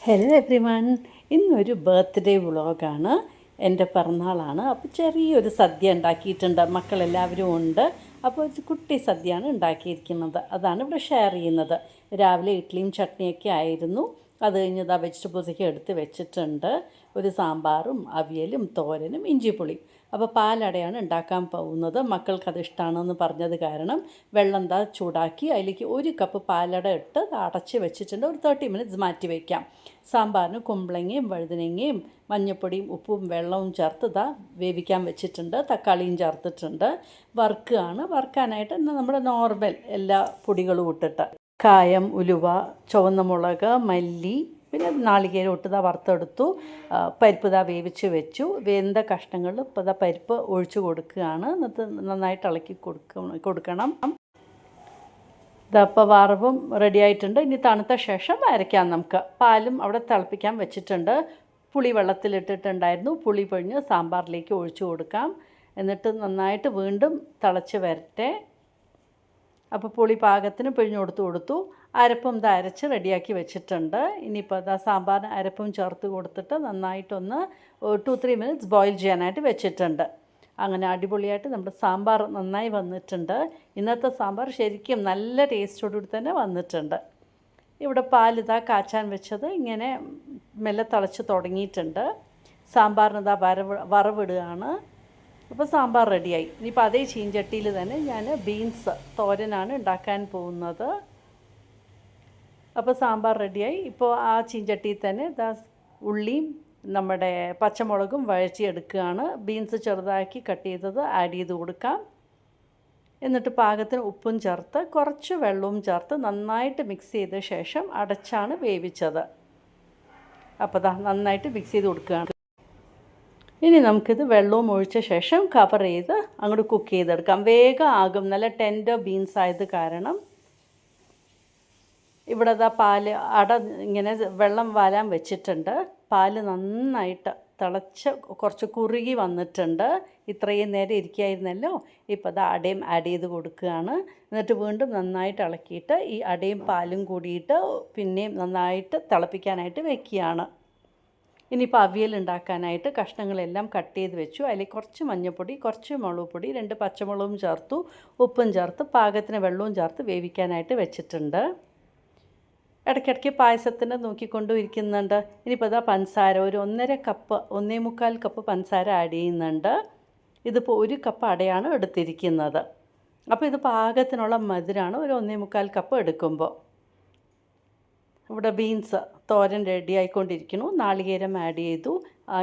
Hello everyone, ഇന്നൊരു birthday വ്ളോഗാണ്. എൻ്റെ പിറന്നാളാണ്. അപ്പോൾ ചെറിയൊരു സദ്യ ഉണ്ടാക്കിയിട്ടുണ്ട്. മക്കളെല്ലാവരും ഉണ്ട്. അപ്പോൾ ഒരു കുട്ടി സദ്യയാണ് ഉണ്ടാക്കിയിരിക്കുന്നത്. അതാണ് ഇവിടെ ഷെയർ ചെയ്യുന്നത്. രാവിലെ ഇഡ്ഡലിയും ചട്നിയൊക്കെ ആയിരുന്നു. അത് കഴിഞ്ഞ് വെജിറ്റബിൾസൊക്കെ എടുത്ത് വെച്ചിട്ടുണ്ട്. ഒരു സാമ്പാറും അവിയലും തോരനും ഇഞ്ചിപ്പുളിയും. അപ്പോൾ പാലടയാണ് ഉണ്ടാക്കാൻ പോകുന്നത്. മക്കൾക്കത് ഇഷ്ടമാണെന്ന് പറഞ്ഞത് കാരണം വെള്ളം ചൂടാക്കി അതിലേക്ക് 1 കപ്പ് പാലട ഇട്ട് അടച്ച് വെച്ചിട്ടുണ്ട്. ഒരു 30 മിനിറ്റ്സ് മാറ്റി വയ്ക്കാം. സാമ്പാറിന് കുമ്പളങ്ങയും വഴുതനങ്ങയും മഞ്ഞൾപ്പൊടിയും ഉപ്പും വെള്ളവും ചേർത്ത് വേവിക്കാൻ വെച്ചിട്ടുണ്ട്. തക്കാളിയും ചേർത്തിട്ടുണ്ട്. വറുക്കാനായിട്ട് നമ്മുടെ നോർമൽ എല്ലാ പൊടികളും ഇട്ടിട്ട് കായം, ഉലുവ, ചുവന്ന മുളക്, മല്ലി, പിന്നെ നാളികേരം ഇട്ട് വറുത്തെടുത്തു. പരിപ്പ് വേവിച്ച് വെച്ചു. വെന്ത കഷ്ണങ്ങളിൽ ഇപ്പോൾ പരിപ്പ് ഒഴിച്ച് കൊടുക്കുകയാണ്. എന്നിട്ട് നന്നായിട്ട് ഇളക്കി കൊടുക്കണം. ഇപ്പോൾ വറവും റെഡി ആയിട്ടുണ്ട്. ഇനി തണുത്ത ശേഷം അരയ്ക്കാം. നമുക്ക് പാലും അവിടെ തിളപ്പിക്കാൻ വെച്ചിട്ടുണ്ട്. പുളി വെള്ളത്തിലിട്ടിട്ടുണ്ടായിരുന്നു. പുളി പിഴിഞ്ഞ് സാമ്പാറിലേക്ക് ഒഴിച്ചു കൊടുക്കാം. എന്നിട്ട് നന്നായിട്ട് വീണ്ടും തിളച്ച് വരട്ടെ. അപ്പോൾ പുളി പാകത്തിന് പിഴിഞ്ഞ് കൊടുത്തു. അരപ്പും അരച്ച് റെഡിയാക്കി വെച്ചിട്ടുണ്ട്. ഇനിയിപ്പോൾ സാമ്പാറിന് അരപ്പും ചേർത്ത് കൊടുത്തിട്ട് നന്നായിട്ടൊന്ന് 2-3 മിനിറ്റ്സ് ബോയിൽ ചെയ്യാനായിട്ട് വെച്ചിട്ടുണ്ട്. അങ്ങനെ അടിപൊളിയായിട്ട് നമ്മുടെ സാമ്പാർ നന്നായി വന്നിട്ടുണ്ട്. ഇന്നത്തെ സാമ്പാർ ശരിക്കും നല്ല ടേസ്റ്റോടുകൂടി തന്നെ വന്നിട്ടുണ്ട്. ഇവിടെ കാച്ചാൻ വെച്ചത് ഇങ്ങനെ മെല്ലെ തിളച്ച് തുടങ്ങിയിട്ടുണ്ട്. സാമ്പാറിന് വറവിടുകയാണ്. അപ്പോൾ സാമ്പാർ റെഡിയായി. ഇനിയിപ്പോൾ അതേ ചീഞ്ചട്ടിയിൽ തന്നെ ഞാൻ ബീൻസ് തോരനാണ് ഉണ്ടാക്കാൻ പോകുന്നത്. അപ്പോൾ സാമ്പാർ റെഡിയായി. ഇപ്പോൾ ആ ചീഞ്ചട്ടിയിൽ തന്നെ ഉള്ളിയും നമ്മുടെ പച്ചമുളകും വഴറ്റിയെടുക്കുകയാണ്. ബീൻസ് ചെറുതാക്കി കട്ട് ചെയ്തത് ആഡ് ചെയ്ത് കൊടുക്കാം. എന്നിട്ട് പാകത്തിന് ഉപ്പും ചേർത്ത് കുറച്ച് വെള്ളവും ചേർത്ത് നന്നായിട്ട് മിക്സ് ചെയ്ത ശേഷം അടച്ചാണ് വേവിച്ചത്. അപ്പോൾ നന്നായിട്ട് മിക്സ് ചെയ്ത് കൊടുക്കുകയാണ്. ഇനി നമുക്കിത് വെള്ളവും ഒഴിച്ച ശേഷം കവർ ചെയ്ത് അങ്ങോട്ട് കുക്ക് ചെയ്തെടുക്കാം. വേഗം ആകും. നല്ല ടെൻഡർ ബീൻസ് ആയത് കാരണം. ഇവിടെ പാല് ഇങ്ങനെ വെള്ളം വാലാൻ വെച്ചിട്ടുണ്ട്. പാല് നന്നായിട്ട് തിളച്ച് കുറച്ച് കുറുകി വന്നിട്ടുണ്ട്. ഇത്രയും നേരം ഇരിക്കുകയായിരുന്നല്ലോ. ഇപ്പോൾ അടയും ആഡ് ചെയ്ത് കൊടുക്കുകയാണ്. എന്നിട്ട് വീണ്ടും നന്നായിട്ട് ഇളക്കിയിട്ട് ഈ അടയും പാലും കൂടിയിട്ട് പിന്നെയും നന്നായിട്ട് തിളപ്പിക്കാനായിട്ട് വെക്കുകയാണ്. ഇനിയിപ്പോൾ അവിയൽ ഉണ്ടാക്കാനായിട്ട് കഷ്ണങ്ങളെല്ലാം കട്ട് ചെയ്ത് വെച്ചു. അതിൽ കുറച്ച് മഞ്ഞൾപ്പൊടി, കുറച്ച് മുളക് പൊടി, 2 പച്ചമുളകും ചേർത്തു. ഉപ്പും ചേർത്ത് പാകത്തിന് വെള്ളവും ചേർത്ത് വേവിക്കാനായിട്ട് വെച്ചിട്ടുണ്ട്. ഇടയ്ക്കിടയ്ക്ക് പായസത്തിന് നോക്കിക്കൊണ്ടിരിക്കുന്നുണ്ട്. ഇനിയിപ്പോൾ പഞ്ചസാര ഒരു 1.25 കപ്പ് പഞ്ചസാര ആഡ് ചെയ്യുന്നുണ്ട്. ഇതിപ്പോൾ 1 കപ്പ് അടയാണ് എടുത്തിരിക്കുന്നത്. അപ്പോൾ ഇത് പാകത്തിനുള്ള മധുരമാണ് ഒരു 1.25 കപ്പ് എടുക്കുമ്പോൾ. ഇവിടെ ബീൻസ് തോരൻ റെഡി ആയിക്കൊണ്ടിരിക്കുന്നു. നാളികേരം ആഡ് ചെയ്തു.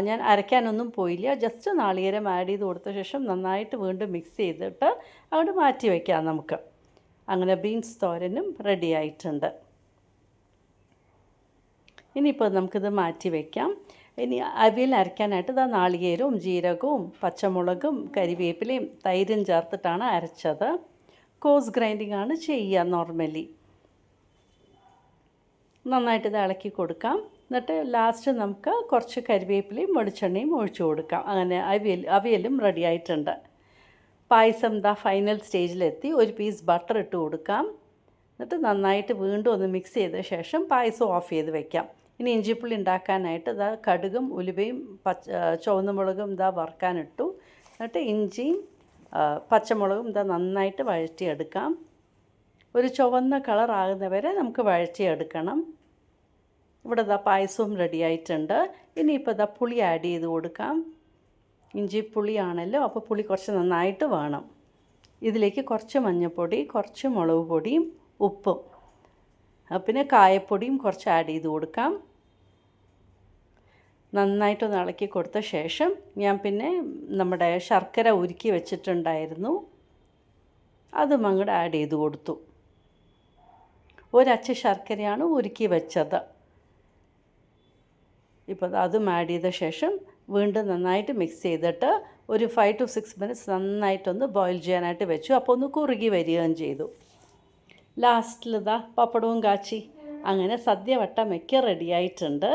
ഞാൻ അരയ്ക്കാനൊന്നും പോയില്ല. ജസ്റ്റ് നാളികേരം ആഡ് ചെയ്ത് കൊടുത്ത ശേഷം നന്നായിട്ട് വീണ്ടും മിക്സ് ചെയ്തിട്ട് അങ്ങോട്ട് മാറ്റി വയ്ക്കാം നമുക്ക്. അങ്ങനെ ബീൻസ് തോരനും റെഡി ആയിട്ടുണ്ട്. ഇനിയിപ്പോൾ നമുക്കിത് മാറ്റി വയ്ക്കാം. ഇനി അവിയൽ അരയ്ക്കാനായിട്ട് നാളികേരവും ജീരകവും പച്ചമുളകും കരിവേപ്പിലയും തൈരും ചേർത്തിട്ടാണ് അരച്ചത്. കോഴ്സ് ഗ്രൈൻഡിങ് ആണ് ചെയ്യുക നോർമലി. നന്നായിട്ട് ഇളക്കി കൊടുക്കാം. എന്നിട്ട് ലാസ്റ്റ് നമുക്ക് കുറച്ച് കരിവേപ്പിലയും വെളിച്ചെണ്ണയും ഒഴിച്ചു കൊടുക്കാം. അങ്ങനെ അവിയലും റെഡി ആയിട്ടുണ്ട്. പായസം ഫൈനൽ സ്റ്റേജിലെത്തി. 1 പീസ് ബട്ടർ ഇട്ട് കൊടുക്കാം. എന്നിട്ട് നന്നായിട്ട് വീണ്ടും ഒന്ന് മിക്സ് ചെയ്ത ശേഷം പായസം ഓഫ് ചെയ്ത് വയ്ക്കാം. ഇനി ഇഞ്ചിപ്പുളി ഉണ്ടാക്കാനായിട്ട് കടുകും ഉലുവയും ചുവന്ന മുളകും വറുക്കാനിട്ടു. എന്നിട്ട് ഇഞ്ചിയും പച്ചമുളകും നന്നായിട്ട് വഴറ്റിയെടുക്കാം. ഒരു ചുവന്ന കളർ ആകുന്നവരെ നമുക്ക് വഴറ്റിയെടുക്കണം. ഇവിടെ പായസവും റെഡി ആയിട്ടുണ്ട്. ഇനിയിപ്പോൾ പുളി ആഡ് ചെയ്ത് കൊടുക്കാം. ഇഞ്ചി പുളിയാണല്ലോ, അപ്പോൾ പുളി കുറച്ച് നന്നായിട്ട് വേണം. ഇതിലേക്ക് കുറച്ച് മഞ്ഞൾപ്പൊടി, കുറച്ച് മുളക് പൊടിയും ഉപ്പും പിന്നെ കായപ്പൊടിയും കുറച്ച് ആഡ് ചെയ്ത് കൊടുക്കാം. നന്നായിട്ടൊന്ന് ഇളക്കി കൊടുത്ത ശേഷം ഞാൻ പിന്നെ നമ്മുടെ ശർക്കര ഉരുക്കി വെച്ചിട്ടുണ്ടായിരുന്നു. അതും അങ്ങോട്ട് ആഡ് ചെയ്ത് കൊടുത്തു. 1 അച്ച് ശർക്കരയാണ് ഉരുക്കി വെച്ചത്. ഇപ്പോൾ അതും ആഡ് ചെയ്ത ശേഷം വീണ്ടും നന്നായിട്ട് മിക്സ് ചെയ്തിട്ട് ഒരു 5 to 6 മിനിറ്റ്സ് നന്നായിട്ടൊന്ന് ബോയിൽ ചെയ്യാനായിട്ട് വെച്ചു. അപ്പോൾ ഒന്ന് കുറുകി വരികയും ചെയ്തു. ലാസ്റ്റിൽ പപ്പടവും കാച്ചി. അങ്ങനെ സദ്യ വട്ടമൊക്കെ റെഡിയായിട്ടുണ്ട്.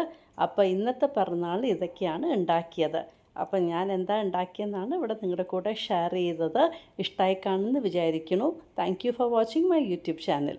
അപ്പോൾ ഇന്നത്തെ പിറന്നാൾ ഇതൊക്കെയാണ് ഉണ്ടാക്കിയത്. അപ്പോൾ ഞാൻ എന്താ ഉണ്ടാക്കിയെന്നാണ് ഇവിടെ നിങ്ങളുടെ കൂടെ ഷെയർ ചെയ്തത്. ഇഷ്ടമായി കാണുമെന്ന് വിചാരിക്കുന്നു. Thank you for watching my YouTube channel.